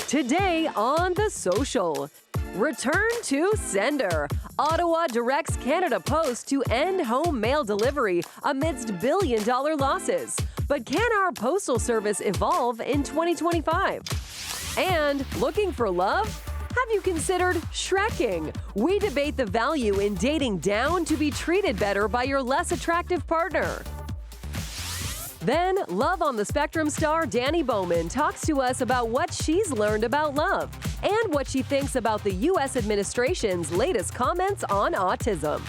Today on The Social. Return to sender. Ottawa directs Canada Post to end home mail delivery amidst billion-dollar losses. But can our postal service evolve in 2025? And looking for love? Have you considered Shrekking? We debate the value in dating down to be treated better by your less attractive partner. Then, Love on the Spectrum star Dani Bowman talks to us about what she's learned about love and what she thinks about the U.S. administration's latest comments on autism.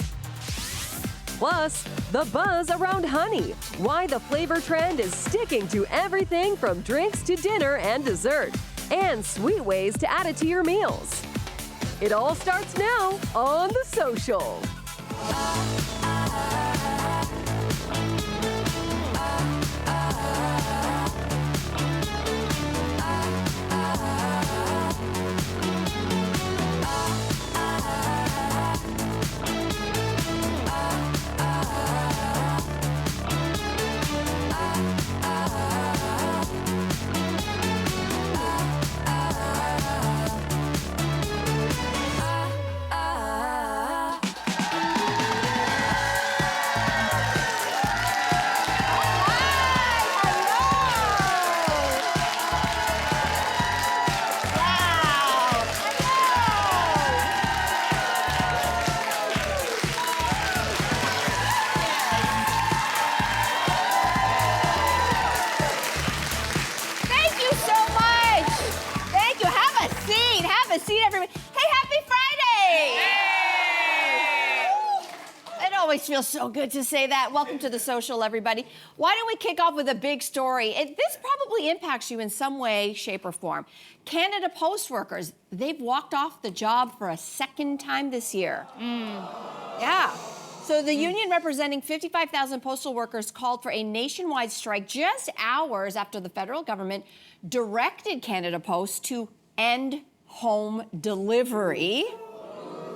Plus, the buzz around honey, why the flavor trend is sticking to everything from drinks to dinner and dessert, and sweet ways to add it to your meals. It all starts now on The Social. Feels so good to say that. Welcome to The Social, everybody. Why don't we kick off with a big story? This probably impacts you in some way, shape, or form. Canada Post workers, they've walked off the job for a second time this year. Yeah. So the union representing 55,000 postal workers called for a nationwide strike just hours after the federal government directed Canada Post to end home delivery.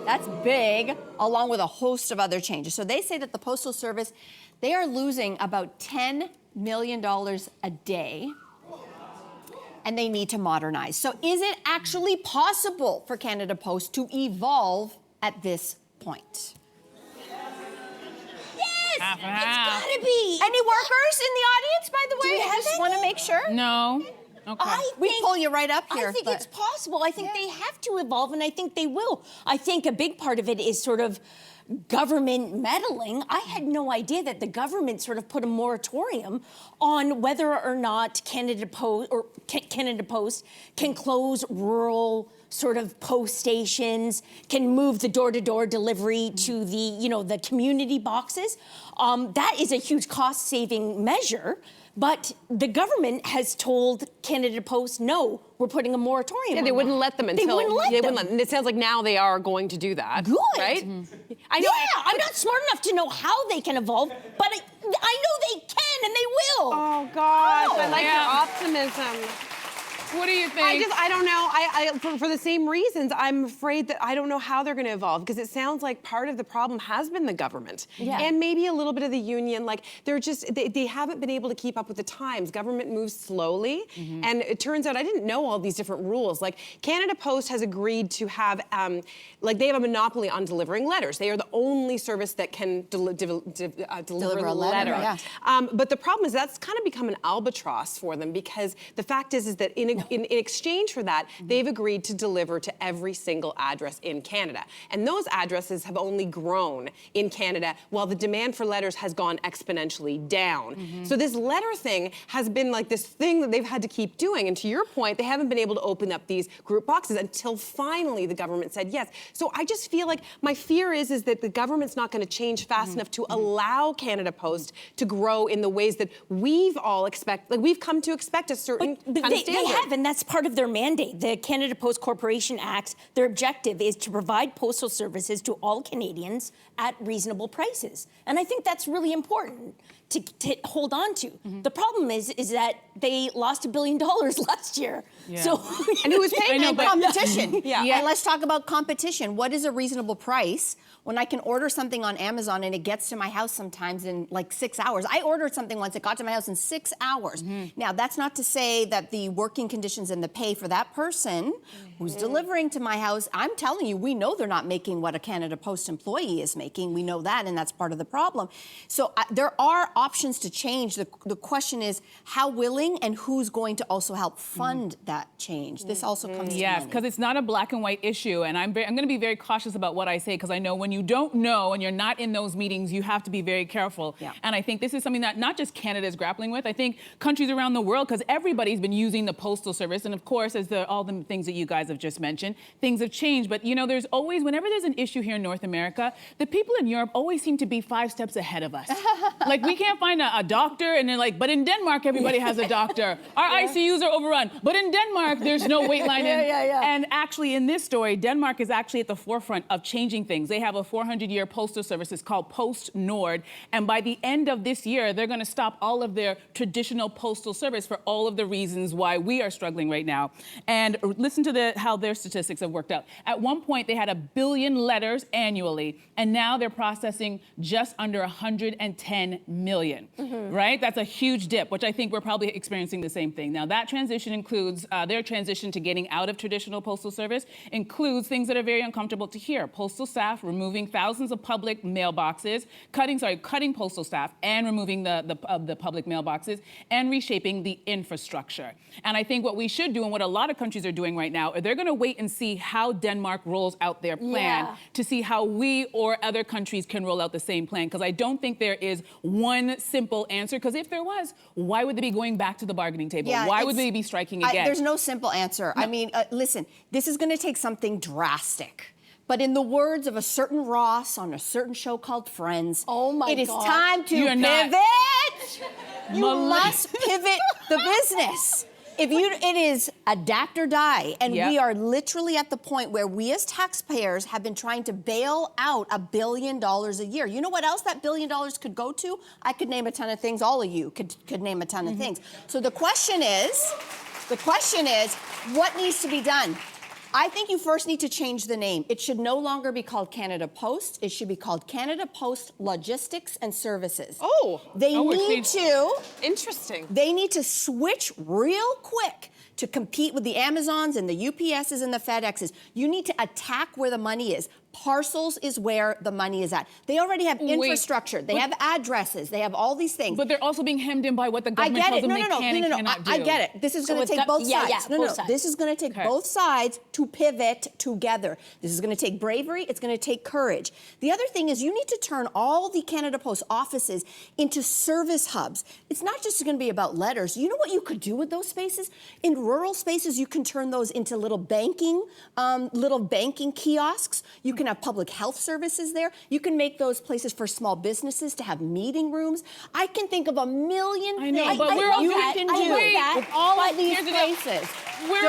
That's big, along with a host of other changes. So they say that the Postal Service, they are losing about $10 million a day, and they need to modernize. So is it actually possible for Canada Post to evolve at this point? Yes, it's gotta be. Any workers in the audience, by the way? Do we have I just any? want to make sure. No. Okay. We pull you right up here. I think it's possible. I think they have to evolve, and I think they will. I think a big part of it is sort of government meddling. I had no idea that the government sort of put a moratorium on whether or not Canada Post can close rural sort of post stations, can move the door-to-door delivery to the community boxes. That is a huge cost-saving measure. But the government has told Canada Post, no, we're putting a moratorium on they wouldn't let them until... They wouldn't let them. And it sounds like now they are going to do that. Good. Right? I know. Yeah, I'm not smart enough to know how they can evolve, but I know they can and they will. Oh, gosh. I like your optimism. What do you think? I don't know. For the same reasons, I'm afraid that I don't know how they're going to evolve, because it sounds like part of the problem has been the government and maybe a little bit of the union. Like they haven't been able to keep up with the times. Government moves slowly, and it turns out I didn't know all these different rules. Like Canada Post has agreed to have, they have a monopoly on delivering letters. They are the only service that can deliver a letter. Yeah. But the problem is that's kind of become an albatross for them, because the fact is that in exchange for that, they've agreed to deliver to every single address in Canada. And those addresses have only grown in Canada while the demand for letters has gone exponentially down. So this letter thing has been like this thing that they've had to keep doing. And to your point, they haven't been able to open up these group boxes until finally the government said yes. So I just feel like my fear is that the government's not going to change fast enough to allow Canada Post to grow in the ways that we've all we've come to expect a certain kind of standard. They have, and that's part of their mandate. The Canada Post Corporation Act, their objective is to provide postal services to all Canadians at reasonable prices. And I think that's really important. to hold on to. The problem is that they lost $1 billion last year. Yeah. So And who was paying And competition. Yeah. And let's talk about competition. What is a reasonable price when I can order something on Amazon and it gets to my house sometimes in like 6 hours? I ordered something once, it got to my house in 6 hours. Now, that's not to say that the working conditions and the pay for that person who's delivering to my house, I'm telling you, we know they're not making what a Canada Post employee is making. We know that, and that's part of the problem. So there are options to change. The question is how willing and who's going to also help fund that change. This also comes to Yes, money. because it's not a black and white issue, and I'm going to be very cautious about what I say, because I know when you don't know and you're not in those meetings, you have to be very careful. Yeah. And I think this is something that not just Canada is grappling with. I think countries around the world, because everybody's been using the postal service, and of course, as all the things that you guys have just mentioned, things have changed. But you know, there's always, whenever there's an issue here in North America, the people in Europe always seem to be 5 steps ahead of us. Like, we can't find a doctor, and they're like, but in Denmark, everybody has a doctor. Our ICUs are overrun, but in Denmark, there's no wait line. And actually, in this story, Denmark is actually at the forefront of changing things. They have a 400-year postal service. It's called Post Nord. And by the end of this year, they're going to stop all of their traditional postal service for all of the reasons why we are struggling right now. And listen to how their statistics have worked out. At one point, they had 1 billion letters annually, and now they're processing just under 110 million, right? That's a huge dip, which I think we're probably experiencing the same thing. Now, that transition includes, their transition to getting out of traditional postal service includes things that are very uncomfortable to hear. Postal staff removing thousands of public mailboxes, cutting postal staff and removing the public mailboxes, and reshaping the infrastructure. And I think what we should do, and what a lot of countries are doing right now, they're going to wait and see how Denmark rolls out their plan to see how we or other countries can roll out the same plan. Because I don't think there is one simple answer. Because if there was, why would they be going back to the bargaining table? Why would they be striking again? There's no simple answer. No. I mean, listen, this is going to take something drastic. But in the words of a certain Ross on a certain show called Friends, it is time to pivot. You must pivot the business. It is adapt or die. And we are literally at the point where we as taxpayers have been trying to bail out $1 billion a year. You know what else that $1 billion could go to? I could name a ton of things. All of you could name a ton of things. So the question is, what needs to be done? I think you first need to change the name. It should no longer be called Canada Post. It should be called Canada Post Logistics and Services. Oh. They need to. Interesting. They need to switch real quick to compete with the Amazons and the UPSs and the FedExes. You need to attack where the money is. Parcels is where the money is at. They already have infrastructure. They have addresses. They have all these things. But they're also being hemmed in by what the government tells them they can and cannot do. I get it. This is going to take both sides. This is going to take both sides to pivot together. This is going to take bravery. It's going to take courage. The other thing is you need to turn all the Canada Post offices into service hubs. It's not just going to be about letters. You know what you could do with those spaces? In rural spaces, you can turn those into little banking kiosks. You can have public health services there. You can make those places for small businesses to have meeting rooms. I can think of a million things but you can do with all of these places. We're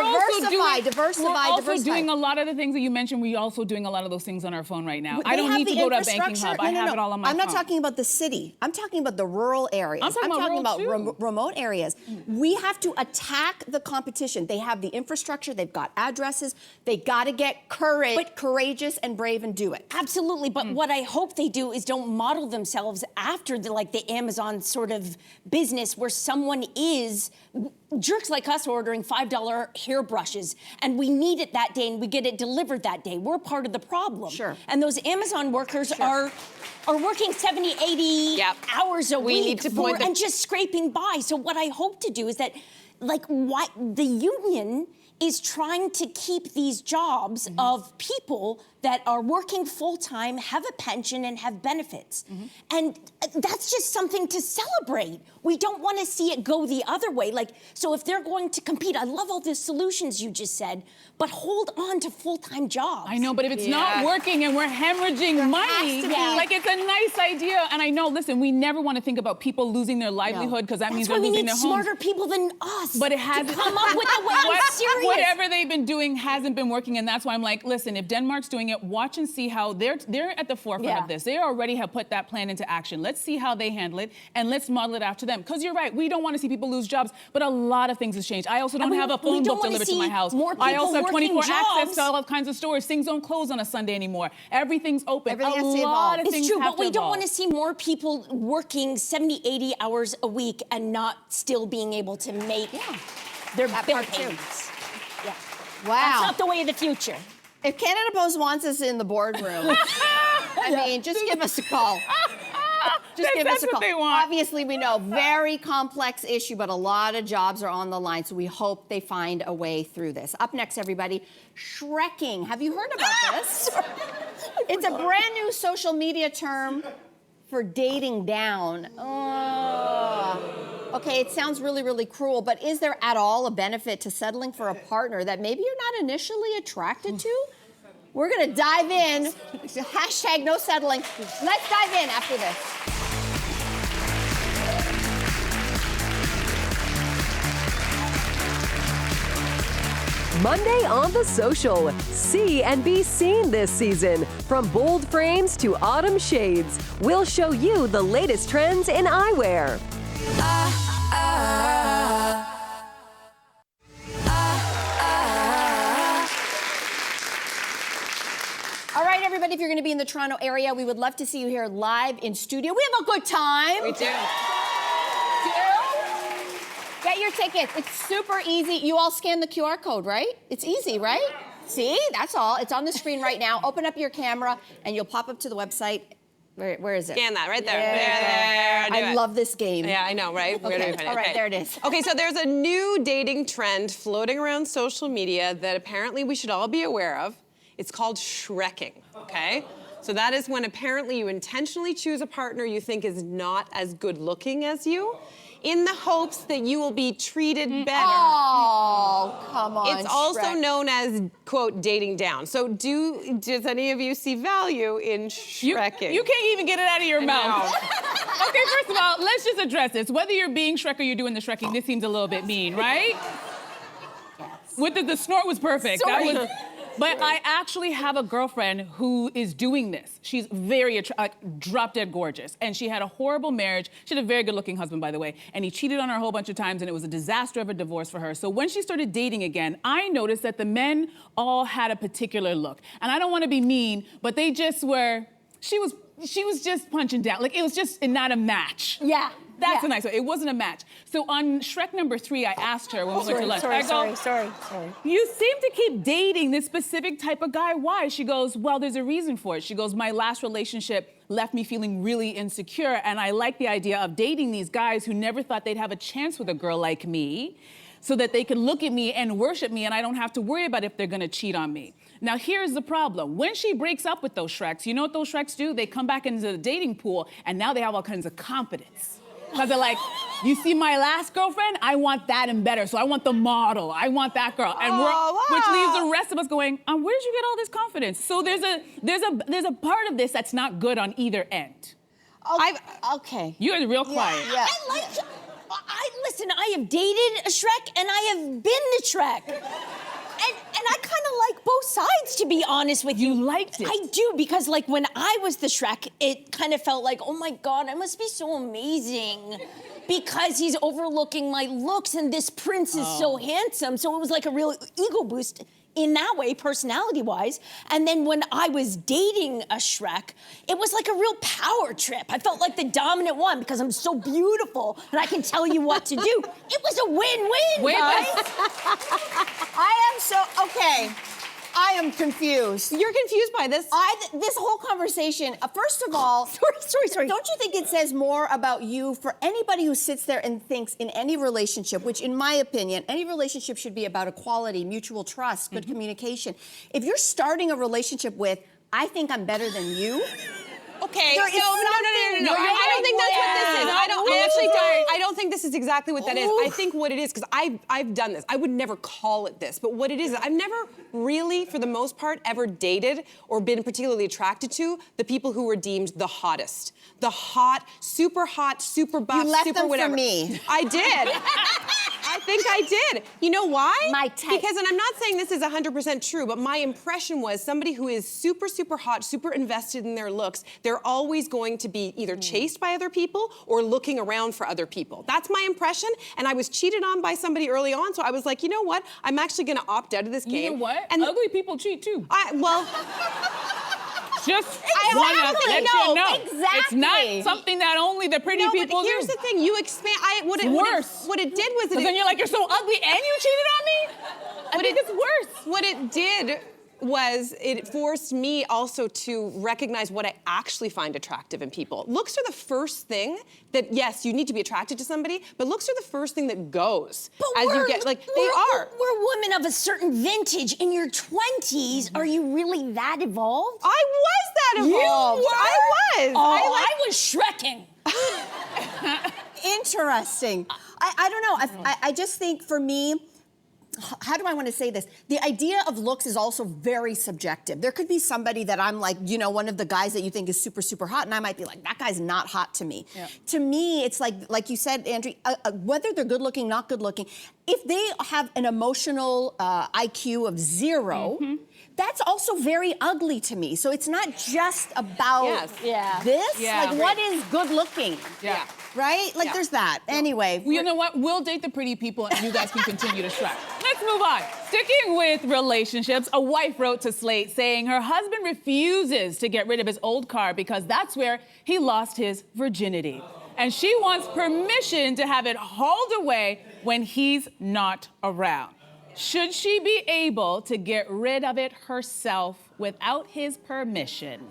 Diversify. doing a lot of the things that you mentioned. We're also doing a lot of those things on our phone right now. I don't need to go to a banking hub. I have it all on my phone. I'm not talking about the city. I'm talking about the rural areas. I'm talking about remote areas. We have to attack the competition. They have the infrastructure. They've got addresses. They got to get courageous and brave and do it. Absolutely, but what I hope they do is don't model themselves after the Amazon sort of business where someone is, jerks like us are ordering $5 hairbrushes and we need it that day and we get it delivered that day. We're part of the problem. Sure. And those Amazon workers are working 70, 80 hours a week and just scraping by. So what I hope to do is that, why the union is trying to keep these jobs of people that are working full-time, have a pension, and have benefits. And that's just something to celebrate. We don't want to see it go the other way. So if they're going to compete, I love all the solutions you just said, but hold on to full-time jobs. I know, but if it's not working and we're hemorrhaging money, it's a nice idea. And I know, listen, we never want to think about people losing their livelihood because that means they're losing their homes. That's why we need smarter people than us but it has to come up with a way. I'm serious. What whatever they've been doing hasn't been working, and that's why I'm like, listen, if Denmark's doing it, watch and see how they're at the forefront of this. They already have put that plan into action. Let's see how they handle it, and let's model it after them. Because you're right, we don't want to see people lose jobs, but a lot of things has changed. I also don't have a phone book delivered to my house. I also have 24 access to all kinds of stores. Things don't close on a Sunday anymore. Everything's open. Everything has to evolve. It's true, but we don't want to see more people working 70, 80 hours a week and not still being able to make their bill payments. Yeah. Wow. That's not the way of the future. If Canada Post wants us in the boardroom, I mean, just give us a call. Just give us a call. What they want. Obviously, we know, very complex issue, but a lot of jobs are on the line, so we hope they find a way through this. Up next, everybody, Shrekking. Have you heard about this? It's a brand new social media term for dating down. Okay, it sounds really, really cruel, but is there at all a benefit to settling for a partner that maybe you're not initially attracted to? We're gonna dive in. Hashtag no settling. Let's dive in after this. Monday on The Social. See and be seen this season. From bold frames to autumn shades, we'll show you the latest trends in eyewear. All right, everybody, if you're gonna be in the Toronto area, we would love to see you here live in studio. We have a good time. We do. Get your tickets. It's super easy. You all scan the QR code, right? It's easy, right? See, that's all. It's on the screen right now. Open up your camera and you'll pop up to the website. Where is it? Scan that right there. There. Do I it. love this game. Yeah, I know, right? Where do we Okay, find it? all right, Okay. there it is. Okay, so there's a new dating trend floating around social media that apparently we should all be aware of. It's called Shrekking, okay? So that is when apparently you intentionally choose a partner you think is not as good looking as you, in the hopes that you will be treated better. Oh, come on, It's also Shrek. known as, quote, dating down. So does any of you see value in Shrekking? You can't even get it out of your mouth. Okay, first of all, let's just address this. Whether you're being Shrek or you're doing the Shrekking, this seems a little bit mean, right? Yes. With the snort was perfect. Sorry. But I actually have a girlfriend who is doing this. She's very drop dead gorgeous, and she had a horrible marriage. She had a very good looking husband, by the way, and he cheated on her a whole bunch of times, and it was a disaster of a divorce for her. So when she started dating again, I noticed that the men all had a particular look. And I don't want to be mean, but they just were, she was just punching down. Like, it was just not a match. Yeah. That's a nice way. It wasn't a match. So on Shrek number 3, I asked her when we went to lunch. I go, Sorry. you seem to keep dating this specific type of guy. Why? She goes, well, there's a reason for it. She goes, my last relationship left me feeling really insecure, and I like the idea of dating these guys who never thought they'd have a chance with a girl like me, so that they could look at me and worship me, and I don't have to worry about if they're gonna cheat on me. Now, here's the problem. When she breaks up with those Shreks, you know what those Shreks do? They come back into the dating pool, and now they have all kinds of confidence. Because they're like, you see my last girlfriend? I want that and better. So I want the model. I want that girl. And which leaves the rest of us going, where did you get all this confidence? So there's a part of this that's not good on either end. Okay. You guys are real quiet. Yeah. Listen, I have dated a Shrek and I have been the Shrek. And I kind of like both sides, to be honest with you. You liked it. I do, because like when I was the Shrek, it kind of felt like, oh my God, I must be so amazing. Because he's overlooking my looks and this prince is so handsome. So it was like a real ego boost in that way, personality-wise. And then when I was dating a Shrek, it was like a real power trip. I felt like the dominant one because I'm so beautiful and I can tell you what to do. It was a win-win, guys. Okay. I am confused. You're confused by this? This whole conversation, first of all, sorry. Don't you think it says more about you for anybody who sits there and thinks in any relationship, which in my opinion, any relationship should be about equality, mutual trust, good communication. If you're starting a relationship with, I think I'm better than you, Okay, There is no. something- I don't think that's what this is. I don't think this is exactly what that is. I think what it is, because I've done this. I would never call it this, but what it is, I've never really, for the most part, ever dated or been particularly attracted to the people who were deemed the hottest. The hot, super buff, You left super them for whatever. me. I did. I think I did. You know why? My type. Because, and I'm not saying this is 100% true, but my impression was somebody who is super, super hot, super invested in their looks, they're always going to be either chased by other people or looking around for other people. That's my impression, and I was cheated on by somebody early on, so I was like, you know what? I'm actually gonna opt out of this game. You know what? And ugly people cheat too. well, Just I want to exactly, let no, you know. exactly. It's not something that only the pretty no, people but here's do. the thing, you expand, worse. What it did was But then you're like, you're so ugly and you cheated on me? I think it's worse. What it did was it forced me also to recognize what I actually find attractive in people. Looks are the first thing that, yes, you need to be attracted to somebody, but looks are the first thing that goes as you get, like, they are. We're women of a certain vintage. In your 20s, are you really that evolved? I was that evolved. You were? I was. Oh, I was Shrekking. Interesting. I don't know. I just think for me, how do I want to say this? The idea of looks is also very subjective. There could be somebody that I'm like, you know, one of the guys that you think is super, super hot, and I might be like, that guy's not hot to me. Yeah. To me, it's like you said, Andrea, whether they're good looking, not good looking, if they have an emotional IQ of 0, that's also very ugly to me. So it's not just about this. Yeah. Like, what is good looking? Yeah. Right? Like, there's that. Anyway. Well, you know what? We'll date the pretty people and you guys can continue to Shrek. Let's move on. Sticking with relationships, a wife wrote to Slate saying her husband refuses to get rid of his old car because that's where he lost his virginity. And she wants permission to have it hauled away when he's not around. Should she be able to get rid of it herself without his permission?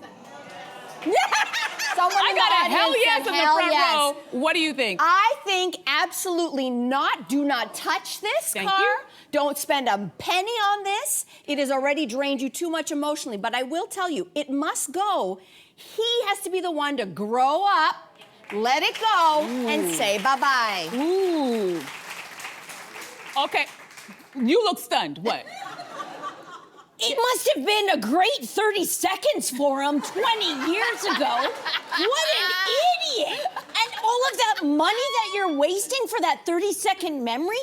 I got a hell yes in the front row. What do you think? I think absolutely not. Do not touch this Thank car. you. Don't spend a penny on this. It has already drained you too much emotionally. But I will tell you, it must go. He has to be the one to grow up, let it go, and say bye-bye. Ooh. Okay. You look stunned. What? It must have been a great 30 seconds for him 20 years ago. What an idiot. And all of that money that you're wasting for that 30-second memory,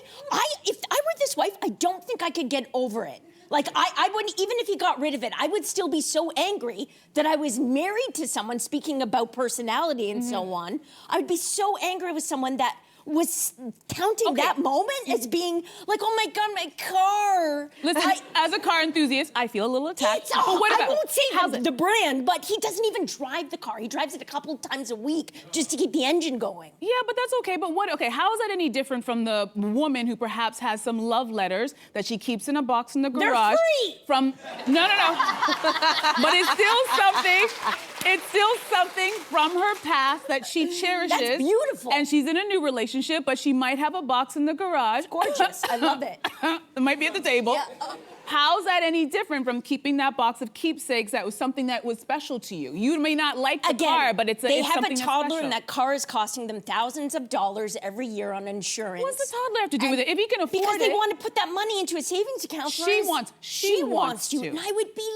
if I were this wife, I don't think I could get over it. Like, I wouldn't, even if he got rid of it, I would still be so angry that I was married to someone, speaking about personality and so on. I would be so angry with someone that was counting that moment as being like, oh my God, my car. Listen, as a car enthusiast, I feel a little attacked. But what I about, won't say the brand, but he doesn't even drive the car. He drives it a couple of times a week just to keep the engine going. Yeah, but that's okay. But how is that any different from the woman who perhaps has some love letters that she keeps in a box in the garage? They're free. No. But it's still something from her past that she cherishes. That's beautiful. And she's in a new relationship, but she might have a box in the garage. Gorgeous. I love it. It might be at the table. Yeah. How's that any different from keeping that box of keepsakes that was something that was special to you? You may not like the car, but it's they have something a that's toddler, special. and that car is costing them thousands of dollars every year on insurance. What's the toddler have to do with it? If he can afford because it. they want to put that money into a savings account. She wants to. to. And I would be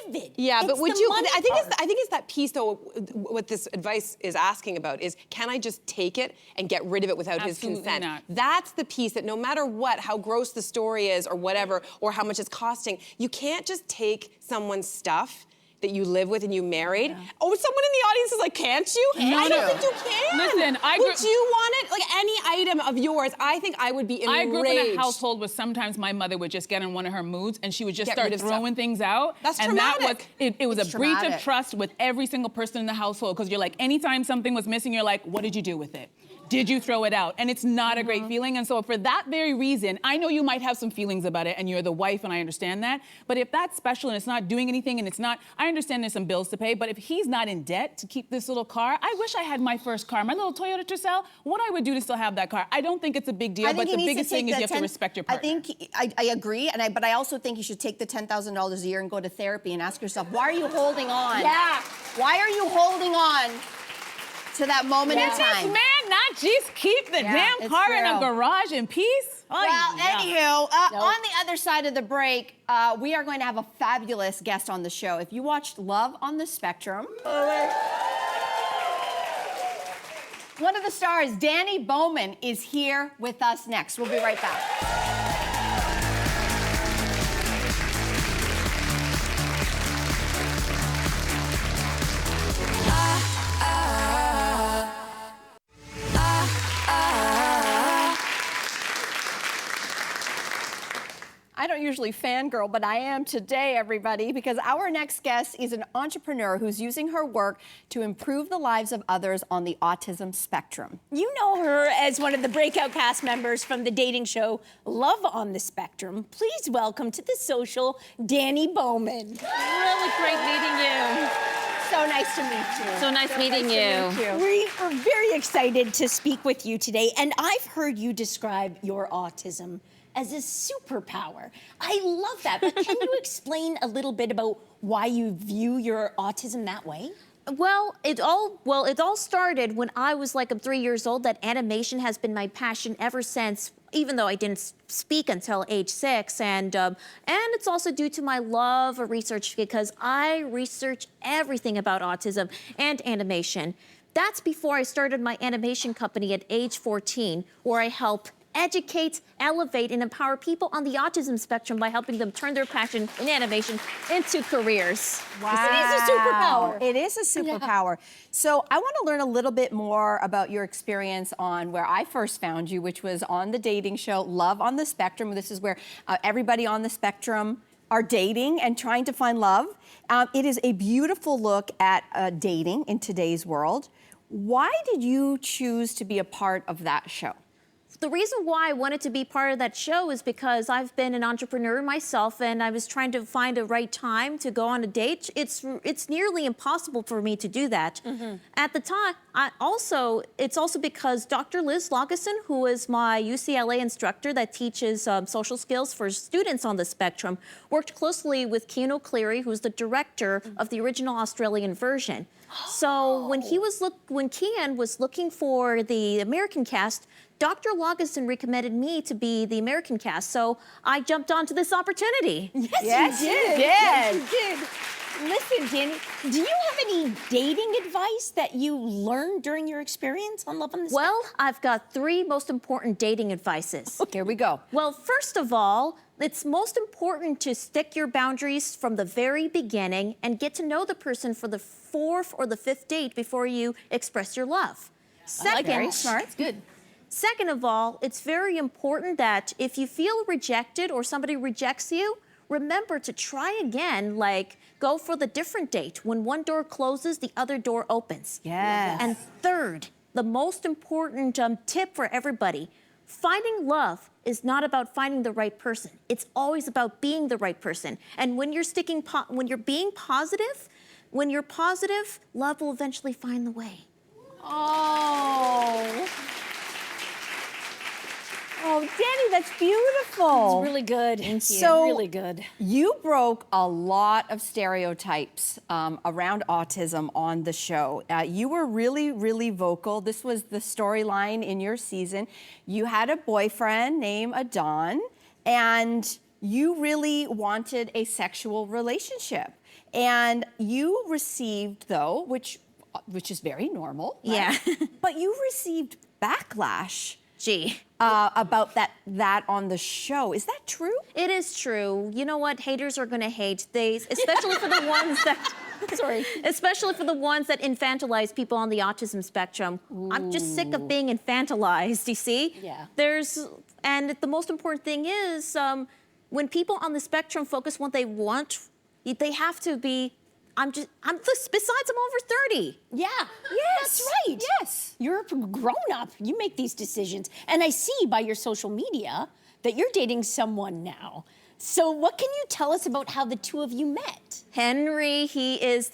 livid. Yeah, but It's would the you? money I think part. it's that piece though. What this advice is asking about is, can I just take it and get rid of it without Absolutely his consent? not. That's the piece that no matter what, how gross the story is or whatever, or how much it's costing, you can't just take someone's stuff that you live with and you married. Oh, someone in the audience is like, can't you? I don't think you can. Listen, would you want it? Like any item of yours, I think I would be enraged. I grew up in a household where sometimes my mother would just get in one of her moods and she would just Get start rid of throwing stuff. things out. That's and traumatic. it was It's a breach of traumatic. trust with every single person in the household, because you're like, anytime something was missing, you're like, what did you do with it? Did you throw it out? And it's not a great feeling. And so for that very reason, I know you might have some feelings about it and you're the wife and I understand that. But if that's special and it's not doing anything and it's not, I understand there's some bills to pay, but if he's not in debt to keep this little car, I wish I had my first car, my little Toyota Tercel, what I would do to still have that car. I don't think it's a big deal, I think but he the needs biggest to take thing is the you have to respect your partner. I think I agree, but I also think you should take the $10,000 a year and go to therapy and ask yourself, why are you holding on? Yeah. Why are you holding on to that moment in Did this time? man not just keep the damn it's car in a true. garage in peace? Well, anywho, on the other side of the break, we are going to have a fabulous guest on the show. If you watched Love on the Spectrum, One of the stars, Dani Bowman, is here with us next. We'll be right back. I don't usually fangirl, but I am today, everybody, because our next guest is an entrepreneur who's using her work to improve the lives of others on the autism spectrum. You know her as one of the breakout cast members from the dating show Love on the Spectrum. Please welcome to The Social, Dani Bowman. Really great meeting you. So nice to meet you. So nice meeting you. We are very excited to speak with you today, and I've heard you describe your autism as a superpower. I love that, but can you explain a little bit about why you view your autism that way? Well, it all started when I was like 3 years old. That animation has been my passion ever since, even though I didn't speak until age 6. And it's also due to my love of research, because I research everything about autism and animation. That's before I started my animation company at age 14, where I help educate, elevate, and empower people on the autism spectrum by helping them turn their passion in animation into careers. Wow. It is a superpower. It is a superpower. So I want to learn a little bit more about your experience on where I first found you, which was on the dating show Love on the Spectrum. This is where everybody on the spectrum are dating and trying to find love. It is a beautiful look at dating in today's world. Why did you choose to be a part of that show? The reason why I wanted to be part of that show is because I've been an entrepreneur myself, and I was trying to find a right time to go on a date. It's nearly impossible for me to do that. At the time, it's also because Dr. Liz Lageson, who is my UCLA instructor that teaches social skills for students on the spectrum, worked closely with Cian O'Clery, who's the director of the original Australian version. So when Cian was looking for the American cast, Dr. Lageson recommended me to be the American cast, so I jumped onto this opportunity. Yes, you did. Yes, you did. Listen, Dani, do you have any dating advice that you learned during your experience on Love on the Spectrum? Well, I've got 3 most important dating advices. Here we go. Well, first of all, it's most important to stick your boundaries from the very beginning and get to know the person for the 4th or the 5th date before you express your love. Second, Very smart. Good. Second of all, it's very important that if you feel rejected or somebody rejects you, remember to try again, like go for the different date. When one door closes, the other door opens. Yes. And third, the most important tip for everybody, finding love is not about finding the right person. It's always about being the right person. And when you're being positive, love will eventually find the way. Oh, Dani, that's beautiful. It's really good. Thank you. So really good. You broke a lot of stereotypes around autism on the show. You were really, really vocal. This was the storyline in your season. You had a boyfriend named Adon, and you really wanted a sexual relationship. And you received, though, which is very normal. Right? Yeah. But you received backlash. Gee. About that on the show. Is that true? It is true. You know what? Haters are going to hate. Especially for the ones that... Sorry. Especially for the ones that infantilize people on the autism spectrum. Ooh. I'm just sick of being infantilized, you see? Yeah. And the most important thing is, when people on the spectrum focus what they want, they have to be... besides, I'm over 30. Yeah. Yes. That's right. Yes. You're a grown-up. You make these decisions. And I see by your social media that you're dating someone now. So what can you tell us about how the two of you met? Henry, he's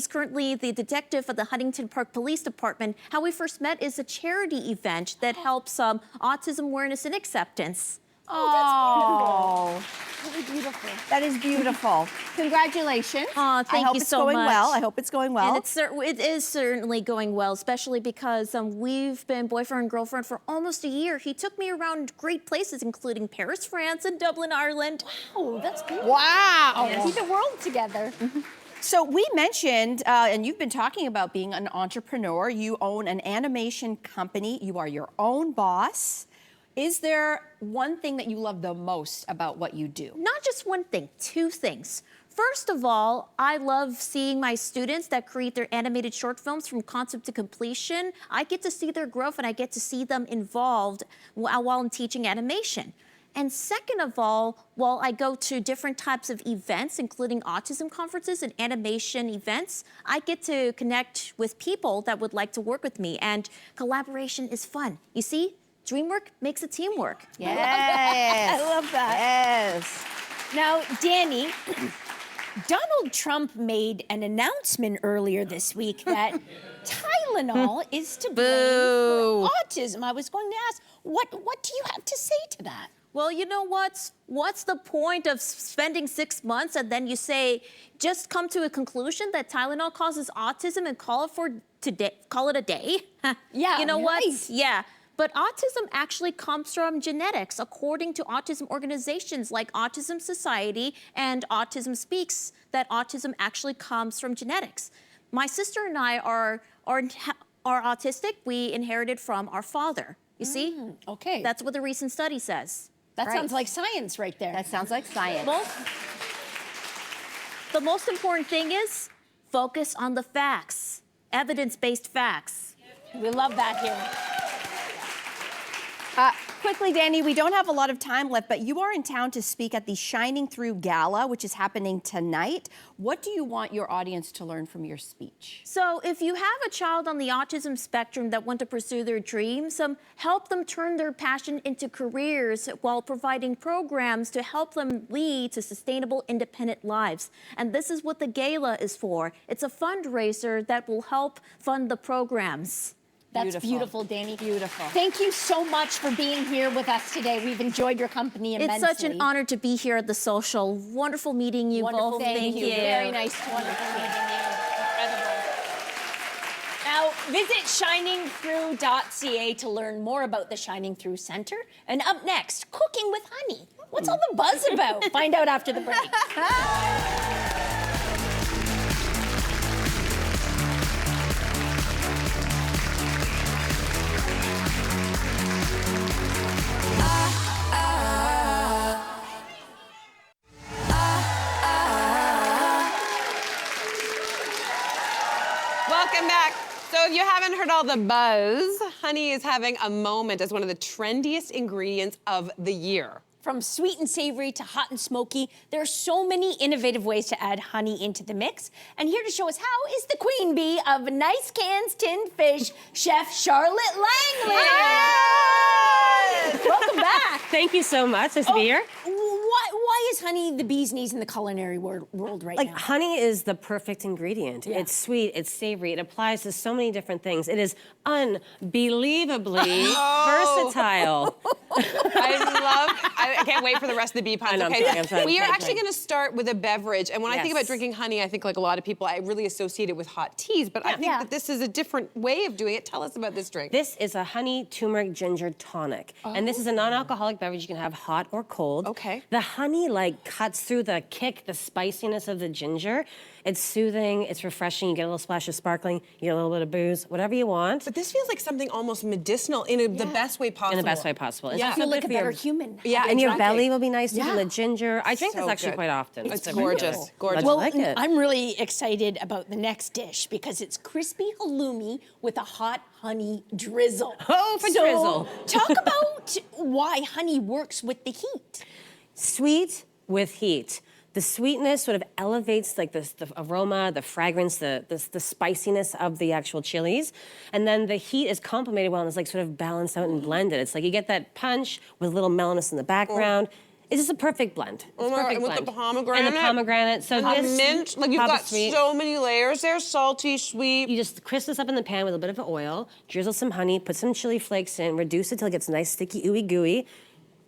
currently the detective at the Huntington Park Police Department. How we first met is a charity event that helps autism awareness and acceptance. Oh, that's really beautiful. That is beautiful. Congratulations. Thank you so much. I hope it's going well. I hope it's going well. And it is certainly going well, especially because we've been boyfriend and girlfriend for almost a year. He took me around great places, including Paris, France, and Dublin, Ireland. Oh, that's good. Wow. See the world together. So we mentioned, and you've been talking about being an entrepreneur. You own an animation company. You are your own boss. Is there one thing that you love the most about what you do? Not just one thing, two things. First of all, I love seeing my students that create their animated short films from concept to completion. I get to see their growth and I get to see them involved while I'm teaching animation. And second of all, while I go to different types of events, including autism conferences and animation events, I get to connect with people that would like to work with me, and collaboration is fun. You see, dreamwork makes a teamwork. Yes. I love that. Yes. Now, Dani, Donald Trump made an announcement earlier this week that Tylenol is to blame for autism. I was going to ask, what do you have to say to that? Well, you know what? What's the point of spending 6 months and then you say, just come to a conclusion that Tylenol causes autism and call it a day? Yeah, You know what? right. Yeah. But autism actually comes from genetics, according to autism organizations like Autism Society and Autism Speaks, that autism actually comes from genetics. My sister and I are autistic. We inherited from our father. You see? Okay. That's what the recent study says. That Right. sounds like science right there. That sounds like science. Well, the most important thing is focus on the facts, evidence-based facts. We love that here. Quickly, Dani, we don't have a lot of time left, but you are in town to speak at the Shining Through Gala, which is happening tonight. What do you want your audience to learn from your speech? So if you have a child on the autism spectrum that want to pursue their dreams, help them turn their passion into careers while providing programs to help them lead to sustainable, independent lives. And this is what the gala is for. It's a fundraiser that will help fund the programs. That's beautiful, Dani. Beautiful. Thank you so much for being here with us today. We've enjoyed your company immensely. It's such an honor to be here at the social. Wonderful meeting you Wonderful both. meeting Thank you. you. Very nice to meet you. Incredible. Now, visit shiningthrough.ca to learn more about the Shining Through Center. And up next, cooking with honey. What's all the buzz about? Find out after the break. Welcome back. So if you haven't heard all the buzz, honey is having a moment as one of the trendiest ingredients of the year. From sweet and savory to hot and smoky, there are so many innovative ways to add honey into the mix. And here to show us how is the queen bee of nice cans, tinned fish, Chef Charlotte Langley. Yes! Welcome back. Thank you so much. Nice to be here. Why is honey the bee's knees in the culinary world right Like, now? honey is the perfect ingredient. Yeah. It's sweet, it's savory, it applies to so many different things. It is unbelievably versatile. I can't wait for the rest of the bee puns. I know, I'm Okay, sorry, I'm sorry. we are I'm actually sorry. going to start with a beverage. And when I think about Yes. drinking honey, I think like a lot of people, I really associate it with hot teas. But I think Yeah. that this is a different way of doing it. Tell us about this drink. This is a honey turmeric ginger tonic. And this is a non-alcoholic beverage you can have hot or cold. Okay. The honey like cuts through the kick, the spiciness of the ginger. It's soothing, it's refreshing. You get a little splash of sparkling, you get a little bit of booze, whatever you want. But this feels like something almost medicinal in the best way possible. In the best way possible. It's Yeah. I also feel like good a for your- better human. Yeah, And your exactly. belly will be nice too from Yeah. the ginger. I drink So this actually good. quite often. It's really gorgeous, good. gorgeous. Glad you like it. I'm really excited about the next dish because it's crispy halloumi with a hot honey drizzle. Oh, for drizzle. Talk about why honey works with the heat. Sweet with heat. The sweetness sort of elevates like the aroma, the fragrance, the spiciness of the actual chilies. And then the heat is complemented well and it's like sort of balanced out and blended. It's like you get that punch with a little mellowness in the background. It's just a perfect blend. It's Oh my a perfect God, and with blend. the pomegranate. And the pomegranate. So And this mint. Like you've top got is sweet. so many layers there. Salty, sweet. You just crisp this up in the pan with a bit of oil, drizzle some honey, put some chili flakes in, reduce it till it gets nice, sticky, ooey gooey.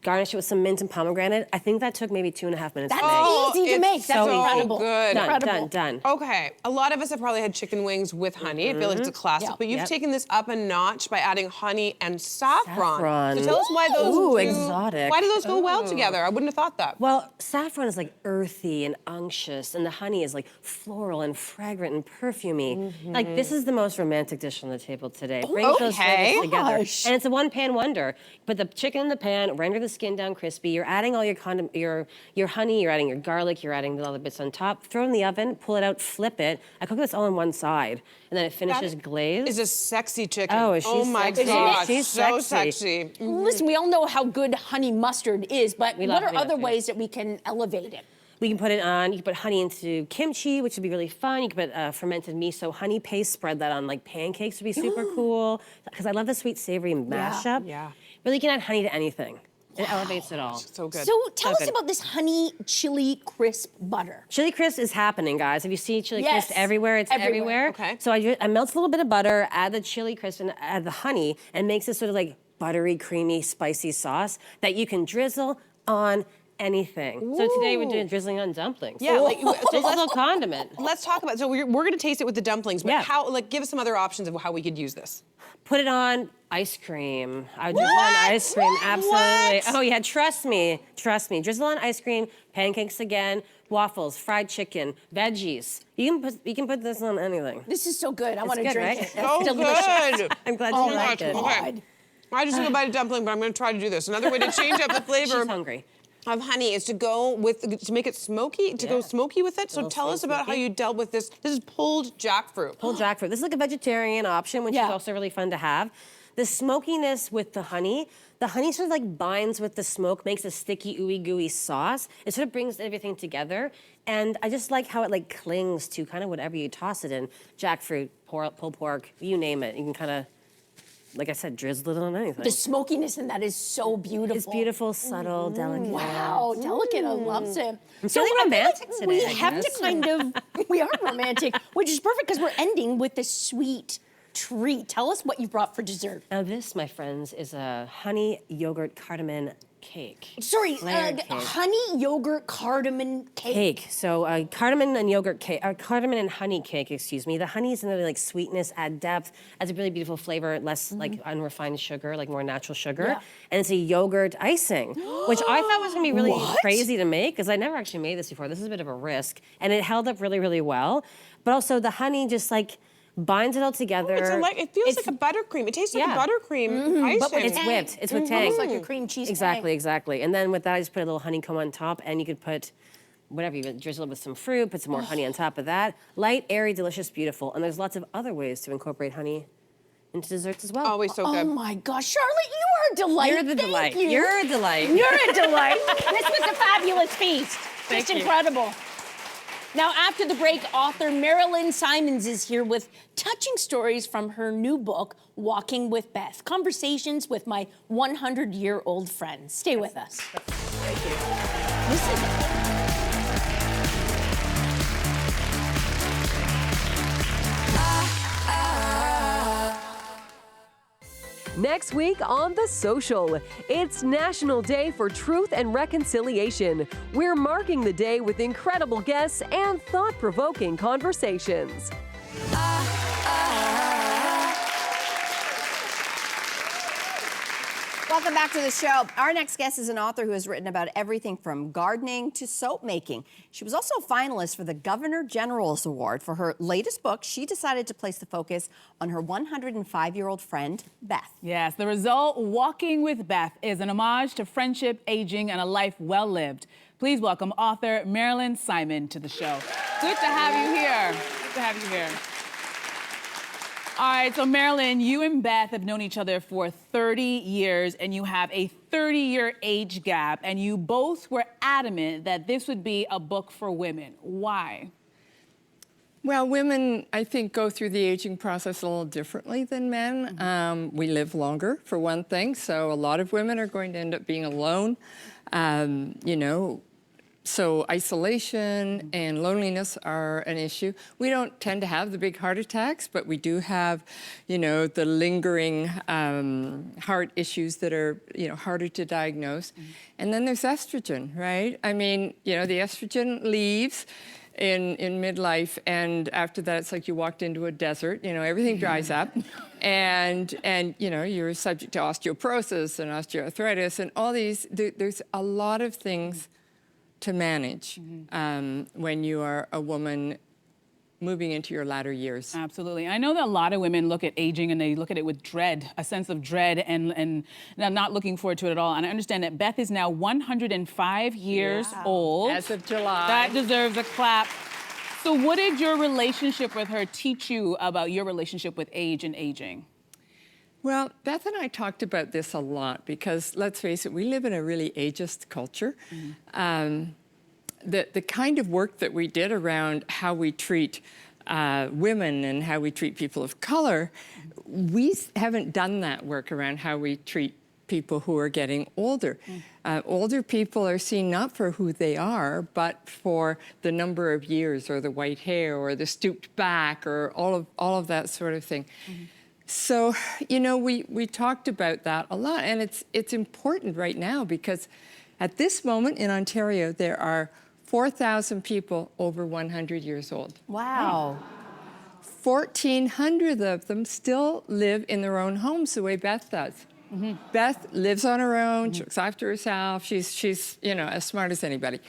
garnish it with some mint and pomegranate. I think that took maybe 2.5 minutes That's to make. easy to make. That's so incredible. good. Done. Okay, a lot of us have probably had chicken wings with honey. I feel like it's a classic, but you've taken this up a notch by adding honey and saffron. So tell us why those exotic. Why do those go well together? I wouldn't have thought that. Well, saffron is like earthy and unctuous, and the honey is like floral and fragrant and perfumey. Like, this is the most romantic dish on the table today. Bring those flavors together. And it's a one-pan wonder. Put the chicken in the pan, render the skin down crispy. You're adding all your honey, you're adding your garlic, you're adding all the bits on top. Throw it in the oven, pull it out, flip it. I cook this all on one side, and then it finishes glazed. Is a sexy chicken. Oh, is she my sexy? gosh, She's so sexy. sexy. Listen, we all know how good honey mustard is, but what are other mustard. ways that we can elevate it? We can put it on, you can put honey into kimchi, which would be really fun. You can put fermented miso honey paste, spread that on like pancakes would be super cool. Because I love the sweet savory mashup. Yeah. Really, you can add honey to anything. It elevates it all. So good. So tell us about this honey chili crisp butter. Chili crisp is happening, guys. If you see chili Yes, crisp everywhere, it's everywhere. Okay. So I melt a little bit of butter, add the chili crisp, and add the honey, and makes this sort of like buttery, creamy, spicy sauce that you can drizzle on anything. So today we're doing drizzling on dumplings. Yeah, like, just a little condiment. Let's talk about. So we're going to taste it with the dumplings, but Yeah. how? Like, give us some other options of how we could use this. Put it on ice cream. I would drizzle on ice cream, absolutely. Oh yeah, trust me. Drizzle on ice cream, pancakes again, waffles, fried chicken, veggies. You can put this on anything. This is so good. I want to good, drink right? it. So It's delicious. good. I'm glad Oh you my liked it. God. I just took a bite of dumpling, but I'm going to try to do this. Another way to change up the flavor She's hungry. of honey is to go with to make it smoky, go smoky with it. So little tell us about how smoky. you dealt with this. This is pulled jackfruit. Pulled jackfruit. This is like a vegetarian option, which is also really fun to have. The smokiness with the honey sort of like binds with the smoke, makes a sticky, ooey gooey sauce. It sort of brings everything together. And I just like how it like clings to kind of whatever you toss it in. Jackfruit, pulled pork, you name it. You can kind of, like I said, drizzle it on anything. The smokiness in that is so beautiful. It's beautiful, subtle, delicate. Wow, delicate. I love it. I'm feeling I feel romantic like today, we I have to guess. kind of, we are romantic, which is perfect because we're ending with this sweet treat. Tell us what you brought for dessert. Now this, my friends, is a honey yogurt cardamom cake. Sorry, Layered cake. honey yogurt cardamom cake. So cardamom and yogurt cake, cardamom and honey cake, excuse me. The honey is another like sweetness, add depth, adds a really beautiful flavor, less like unrefined sugar, like more natural sugar. Yeah. And it's a yogurt icing, which I thought was gonna be really crazy to make because I never actually made this before. This is a bit of a risk. And it held up really, really well. But also the honey just like binds it all together. It feels like a buttercream. It tastes like a buttercream icing. But it's whipped. It's with tang. Almost like a cream cheese Exactly. And then with that, I just put a little honeycomb on top, and you could put whatever, you could drizzle it with some fruit, put some more honey on top of that. Light, airy, delicious, beautiful. And there's lots of other ways to incorporate honey into desserts as well. Always so good. Oh my gosh, Charlotte, you are a delight. You're the Thank delight. you. You're a delight. You're a delight. This was a fabulous feast. Just incredible. Now, after the break, author Marilyn Simons is here with touching stories from her new book, Walking with Beth. Conversations with my 100-year-old friend. Stay with us. Thank you. Listen. Next week on The Social, it's National Day for Truth and Reconciliation. We're marking the day with incredible guests and thought-provoking conversations. Welcome back to the show. Our next guest is an author who has written about everything from gardening to soap making. She was also a finalist for the Governor General's Award. For her latest book, she decided to place the focus on her 105-year-old friend, Beth. Yes, the result, Walking with Beth, is an homage to friendship, aging, and a life well lived. Please welcome author Marilyn Simon to the show. Good to have you here. Good to have you here. All right, so Marilyn, you and Beth have known each other for 30 years, and you have a 30-year age gap, and you both were adamant that this would be a book for women. Why? Well, women, I think, go through the aging process a little differently than men. We live longer, for one thing, so a lot of women are going to end up being alone. You know, So isolation and loneliness are an issue. We don't tend to have the big heart attacks, but we do have, the lingering heart issues that are, harder to diagnose. And then there's estrogen, right? I mean, the estrogen leaves in midlife, and after that, it's like you walked into a desert. Everything dries up, and you're subject to osteoporosis and osteoarthritis and all these. There's a lot of things to manage when you are a woman moving into your latter years. Absolutely. I know that a lot of women look at aging and they look at it with dread, a sense of dread, and not looking forward to it at all. And I understand that Beth is now 105 years old. As of July. That deserves a clap. So what did your relationship with her teach you about your relationship with age and aging? Well, Beth and I talked about this a lot because, let's face it, we live in a really ageist culture. The kind of work that we did around how we treat women and how we treat people of color, we haven't done that work around how we treat people who are getting older. Older people are seen not for who they are, but for the number of years or the white hair or the stooped back or all of that sort of thing. So, we talked about that a lot, and it's important right now because at this moment in Ontario, there are 4,000 people over 100 years old. Wow. 1,400 of them still live in their own homes the way Beth does. Beth lives on her own, she looks after herself, she's as smart as anybody.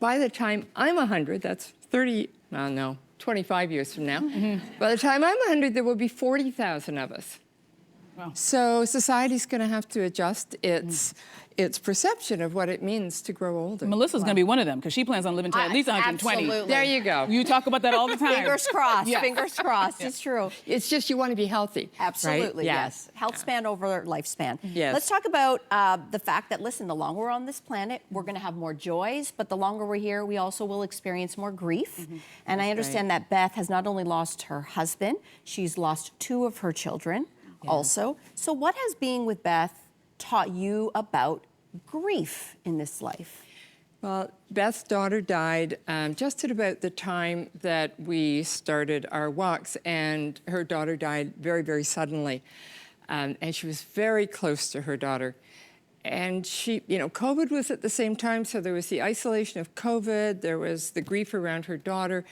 By the time I'm 100, that's 25 years from now. By the time I'm 100, there will be 40,000 of us. Wow. So society's going to have to adjust its perception of what it means to grow older. Melissa's going to be one of them because she plans on living to at least 120. Absolutely. There you go. You talk about that all the time. Fingers crossed. Yeah. Fingers crossed. It's true. It's just you want to be healthy. Absolutely, right? yes. Health span over lifespan. Yes. Let's talk about the fact that, listen, the longer we're on this planet, we're going to have more joys, but the longer we're here, we also will experience more grief. And I understand that Beth has not only lost her husband, she's lost 2 of her children also. So what has being with Beth taught you about grief in this life? Well, Beth's daughter died just at about the time that we started our walks, and her daughter died very, very suddenly. And she was very close to her daughter. And she, COVID was at the same time, so there was the isolation of COVID, there was the grief around her daughter.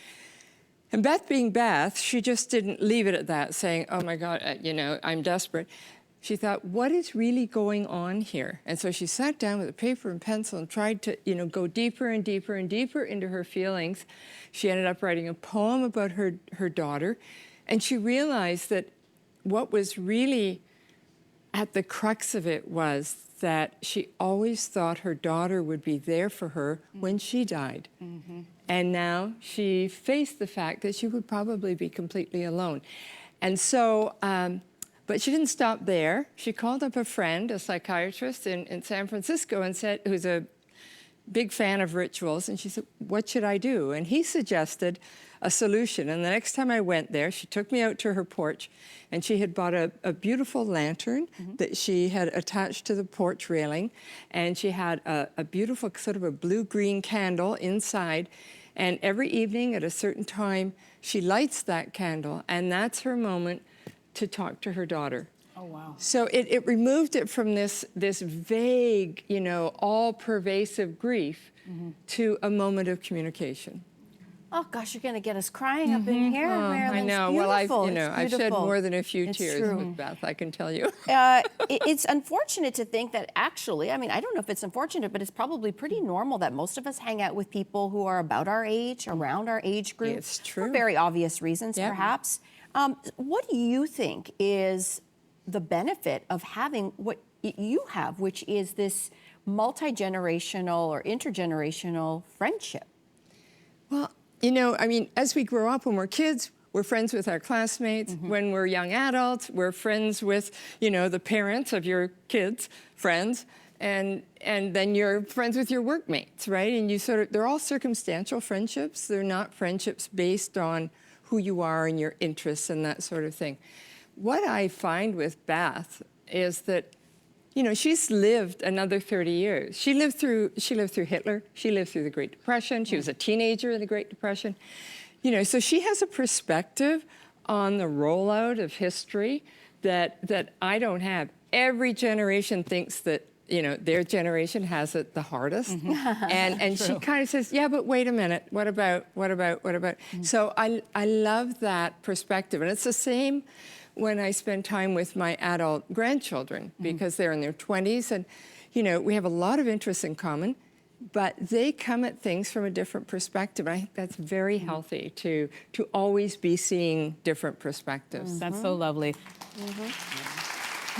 And Beth being Beth, she just didn't leave it at that, saying, oh my God, I'm desperate. She thought, what is really going on here? And so she sat down with a paper and pencil and tried to, go deeper and deeper and deeper into her feelings. She ended up writing a poem about her daughter. And she realized that what was really at the crux of it was that she always thought her daughter would be there for her when she died. And now she faced the fact that she would probably be completely alone. And so, but she didn't stop there. She called up a friend, a psychiatrist in San Francisco, and said, who's a big fan of rituals, and she said, what should I do? And he suggested a solution. And the next time I went there, she took me out to her porch, and she had bought a beautiful lantern that she had attached to the porch railing, and she had a beautiful sort of a blue-green candle inside. And every evening at a certain time, she lights that candle, and that's her moment to talk to her daughter. Oh, wow. So it removed it from this vague, all-pervasive grief to a moment of communication. Oh gosh, you're going to get us crying up in here, Marilyn. I know. It's Well, beautiful. I've shed more than a few It's tears true. with Beth, I can tell you. It's unfortunate to think that actually, I don't know if it's unfortunate, but it's probably pretty normal that most of us hang out with people who are about our age, around our age group. It's true. For very obvious reasons, perhaps. What do you think is the benefit of having what you have, which is this multi-generational or intergenerational friendship? Well, as we grow up, when we're kids, we're friends with our classmates. When we're young adults, we're friends with, the parents of your kids' friends. And then you're friends with your workmates, right? And they're all circumstantial friendships. They're not friendships based on who you are and your interests and that sort of thing. What I find with Beth is that you know, she's lived another 30 years. She lived through Hitler. She lived through the Great Depression. She was a teenager in the Great Depression. You know, so she has a perspective on the rollout of history that I don't have. Every generation thinks that, you know, their generation has it the hardest. And she kind of says, yeah, but wait a minute, what about? So I love that perspective. And it's the same when I spend time with my adult grandchildren, because they're in their 20s. And, you know, we have a lot of interests in common, but they come at things from a different perspective. I think that's very healthy to always be seeing different perspectives. That's so lovely.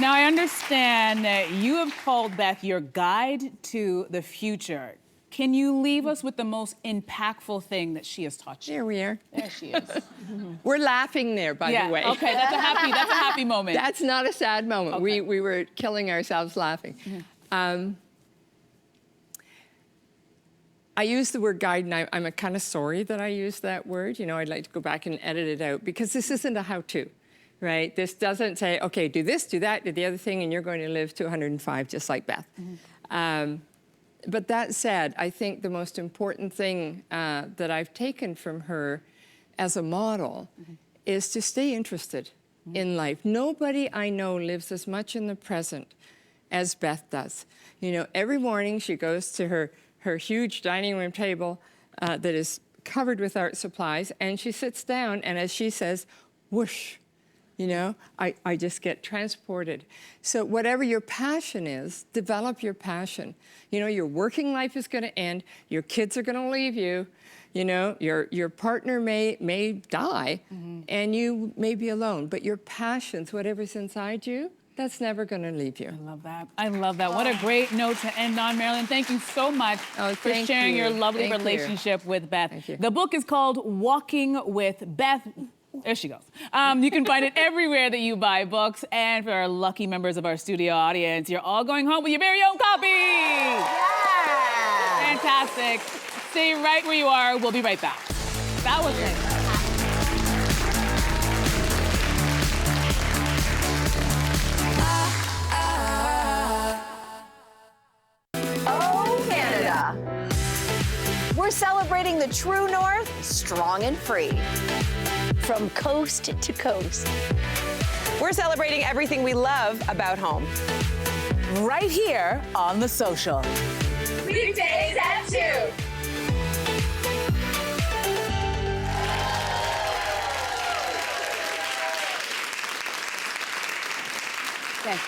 Now, I understand that you have called Beth your guide to the future. Can you leave us with the most impactful thing that she has taught you? There we are. There she is. We're laughing there, by the way. Okay, that's a happy moment. That's not a sad moment. Okay. We were killing ourselves laughing. I use the word guide, and I'm kind of sorry that I used that word. You know, I'd like to go back and edit it out, because this isn't a how-to, right? This doesn't say, okay, do this, do that, do the other thing, and you're going to live to 105 just like Beth. But that said, I think the most important thing that I've taken from her as a model is to stay interested in life. Nobody I know lives as much in the present as Beth does. You know, every morning she goes to her huge dining room table that is covered with art supplies, and she sits down, and as she says, whoosh, you know, I just get transported. So whatever your passion is, develop your passion. You know, your working life is going to end, your kids are going to leave you, you know, your partner may die, and you may be alone, but your passions, whatever's inside you, that's never going to leave you. I love that. I love that. What a great note to end on, Marilyn. Thank you so much for sharing your lovely relationship with Beth. Thank you. The book is called Walking with Beth. There she goes. You can find it everywhere that you buy books. And for our lucky members of our studio audience, you're all going home with your very own copy. Yeah. Fantastic. Stay right where you are. We'll be right back. That was it. We're celebrating the true north, strong and free. From coast to coast. We're celebrating everything we love about home. Right here on The Social. Weekdays at 2. Okay.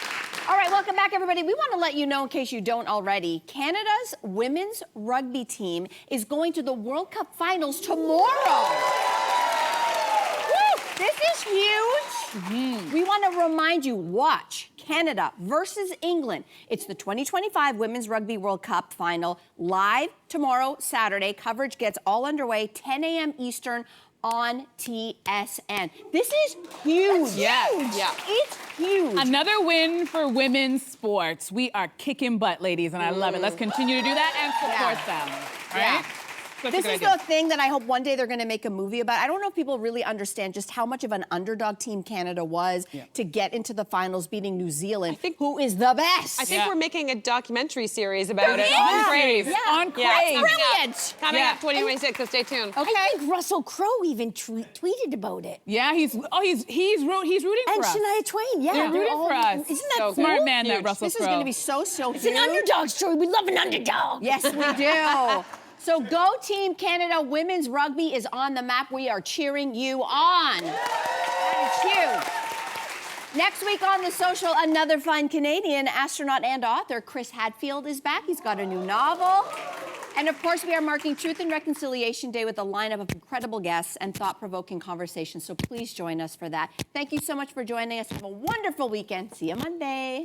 All right, welcome back, everybody. We want to let you know, in case you don't already, Canada's women's rugby team is going to the World Cup finals tomorrow. Woo! This is huge. We want to remind you, watch Canada versus England. It's the 2025 Women's Rugby World Cup final, live tomorrow, Saturday. Coverage gets all underway, 10 a.m. Eastern on TSN. This is huge. Yeah. It's huge. Another win for women's sports. We are kicking butt, ladies, and I love it. Let's continue to do that and support them. Right? This is the thing that I hope one day they're going to make a movie about. I don't know if people really understand just how much of an underdog team Canada was to get into the finals, beating New Zealand, who is the best. I think we're making a documentary series about it on Crave. On Crave. Brilliant. Coming up 2026, so stay tuned. Okay. I think Russell Crowe even tweeted about it. Yeah, he's rooting for And us. Shania Twain, They're rooting for us. Isn't that So cool? Smart man, that Russell This is Crowe. going to be so It's an underdog story. We love an underdog. Yes, we do. So go Team Canada. Women's rugby is on the map. We are cheering you on. That is huge. Next week on The Social, another fun Canadian astronaut and author, Chris Hadfield, is back. He's got a new novel. And of course, we are marking Truth and Reconciliation Day with a lineup of incredible guests and thought-provoking conversations. So please join us for that. Thank you so much for joining us. Have a wonderful weekend. See you Monday.